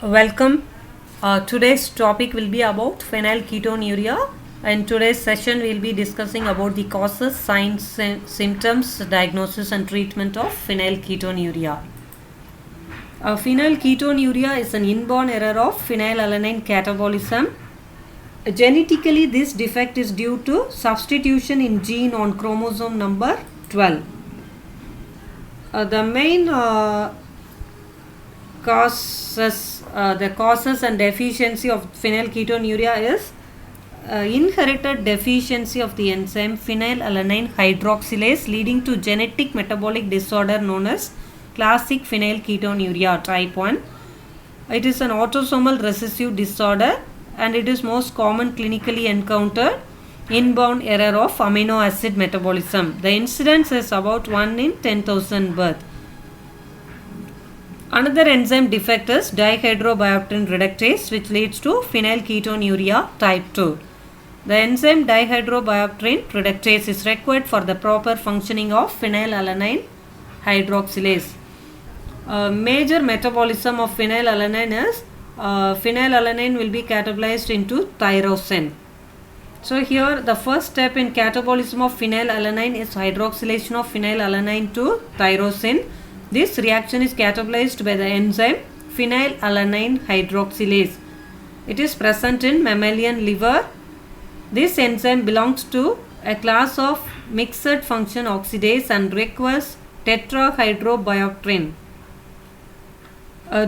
Welcome. Today's topic will be about phenylketonuria, and today's session will be discussing about the causes, signs, symptoms, diagnosis, and treatment of phenylketonuria. Phenylketonuria is an inborn error of phenylalanine catabolism. Genetically, this defect is due to substitution in gene on chromosome number 12. The main causes and deficiency of phenylketonuria is inherited deficiency of the enzyme phenylalanine hydroxylase, leading to genetic metabolic disorder known as classic phenylketonuria type 1. It is an autosomal recessive disorder and it is most common clinically encountered inborn error of amino acid metabolism. The incidence is about 1 in 10,000 birth. Another enzyme defect is dihydrobiopterin reductase, which leads to phenylketonuria type 2. The enzyme dihydrobiopterin reductase is required for the proper functioning of phenylalanine hydroxylase. Major metabolism of phenylalanine is phenylalanine will be catabolized into tyrosine. So here the first step in catabolism of phenylalanine is hydroxylation of phenylalanine to tyrosine. This reaction is catabolized by the enzyme phenylalanine hydroxylase. It is present in mammalian liver. This enzyme belongs to a class of mixed function oxidase and requires tetrahydrobiopterin.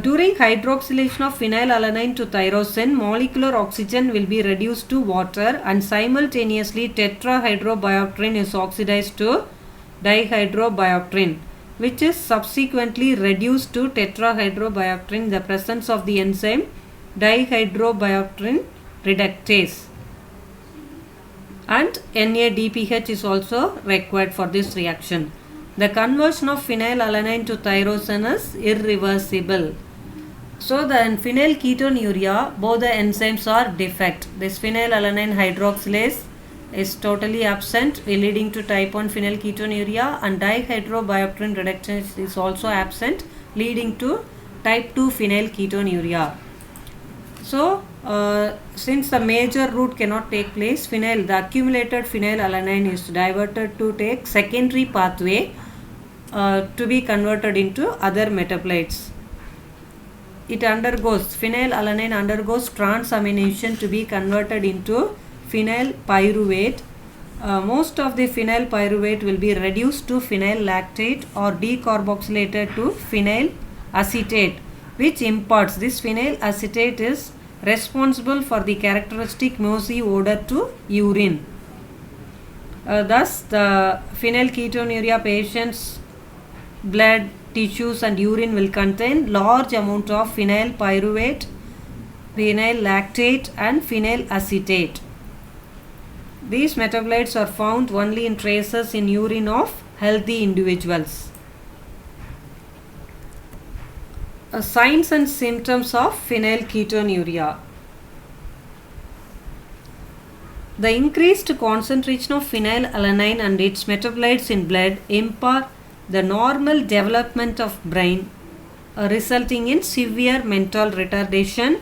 During hydroxylation of phenylalanine to tyrosine, molecular oxygen will be reduced to water and simultaneously tetrahydrobiopterin is oxidized to dihydrobiopterin, which is subsequently reduced to tetrahydrobiopterin in the presence of the enzyme dihydrobiopterin reductase. And NADPH is also required for this reaction. The conversion of phenylalanine to tyrosine is irreversible. So the phenylketonuria, both the enzymes are defect. This phenylalanine hydroxylase is totally absent, leading to type 1 phenylketonuria, and dihydrobiopterin reductase is also absent, leading to type 2 phenylketonuria. So since the major route cannot take place, the accumulated phenylalanine is diverted to take secondary pathway to be converted into other metabolites. Phenylalanine undergoes transamination to be converted into phenyl pyruvate. Most of the phenyl pyruvate will be reduced to phenyl lactate or decarboxylated to phenyl acetate, which imparts this phenyl acetate is responsible for the characteristic mosey odor to urine. Thus, the phenylketonuria patients' blood, tissues and urine will contain large amount of phenyl pyruvate, phenyl lactate and phenyl acetate. These metabolites are found only in traces in urine of healthy individuals. Signs and symptoms of phenylketonuria. The increased concentration of phenylalanine and its metabolites in blood impair the normal development of brain, resulting in severe mental retardation.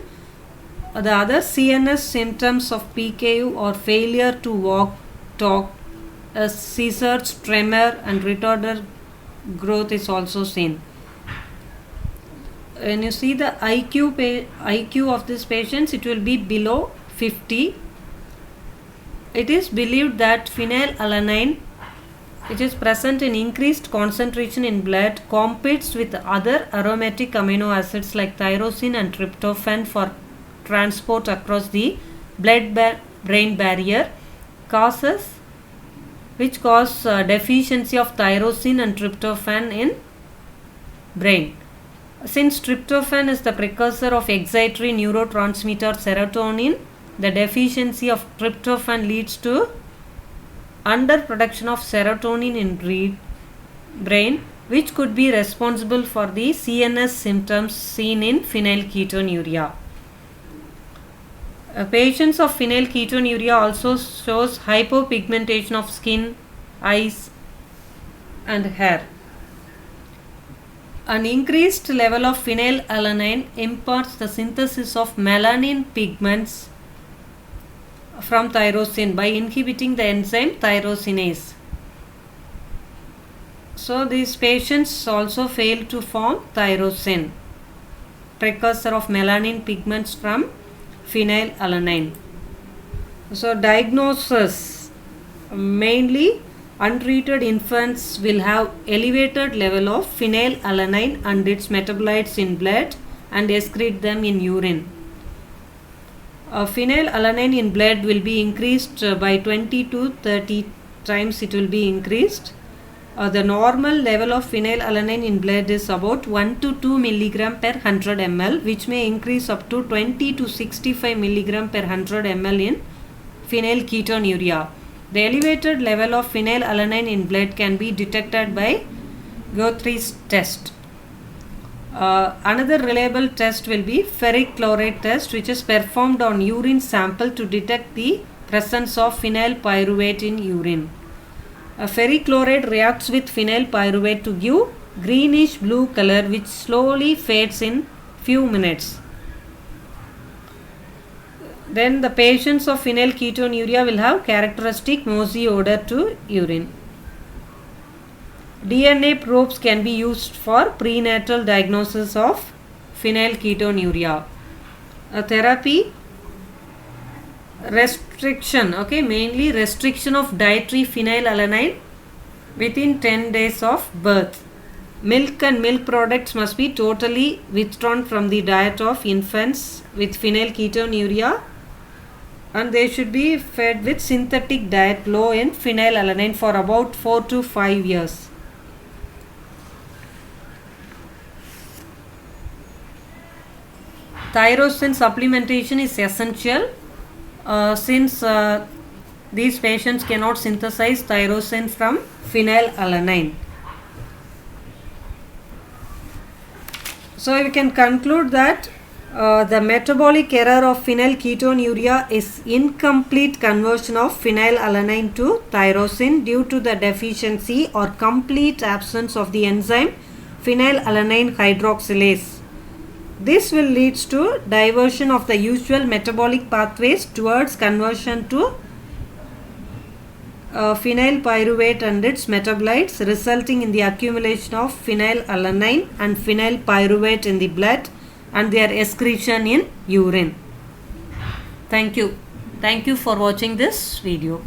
The other CNS symptoms of PKU are failure to walk, talk, seizures, tremor and retarded growth is also seen. When you see the IQ of these patients, it will be below 50. It is believed that phenylalanine, which is present in increased concentration in blood, competes with other aromatic amino acids like tyrosine and tryptophan for transport across the blood-brain barrier, which cause deficiency of tyrosine and tryptophan in brain. Since tryptophan is the precursor of excitatory neurotransmitter serotonin, the deficiency of tryptophan leads to underproduction of serotonin in brain, which could be responsible for the CNS symptoms seen in phenylketonuria. Patients of phenylketonuria also shows hypopigmentation of skin, eyes and hair. An increased level of phenylalanine imparts the synthesis of melanin pigments from tyrosine by inhibiting the enzyme tyrosinase. So these patients also fail to form tyrosine, precursor of melanin pigments from phenylalanine. So diagnosis: mainly untreated infants will have elevated level of phenylalanine and its metabolites in blood and excrete them in urine. Phenylalanine in blood will be increased by 20 to 30 times. It will be increased. The normal level of phenylalanine in blood is about 1 to 2 milligram per 100 ml, which may increase up to 20 to 65 milligram per 100 ml in phenylketonuria. The elevated level of phenylalanine in blood can be detected by Guthrie's test. Another reliable test will be ferric chloride test, which is performed on urine sample to detect the presence of phenyl pyruvate in urine. Ferric chloride reacts with phenyl pyruvate to give greenish blue color, which slowly fades in few minutes. Then the patients of phenylketonuria will have characteristic mousy odor to urine. DNA probes can be used for prenatal diagnosis of phenylketonuria. Therapy: restriction, mainly restriction of dietary phenylalanine within 10 days of birth. Milk and milk products must be totally withdrawn from the diet of infants with phenylketonuria, and they should be fed with synthetic diet low in phenylalanine for about 4 to 5 years. Tyrosine supplementation is essential since these patients cannot synthesize tyrosine from phenylalanine. So we can conclude that the metabolic error of phenylketonuria is incomplete conversion of phenylalanine to tyrosine due to the deficiency or complete absence of the enzyme phenylalanine hydroxylase. This will lead to diversion of the usual metabolic pathways towards conversion to phenyl pyruvate and its metabolites, resulting in the accumulation of phenylalanine and phenyl pyruvate in the blood and their excretion in urine. Thank you. Thank you for watching this video.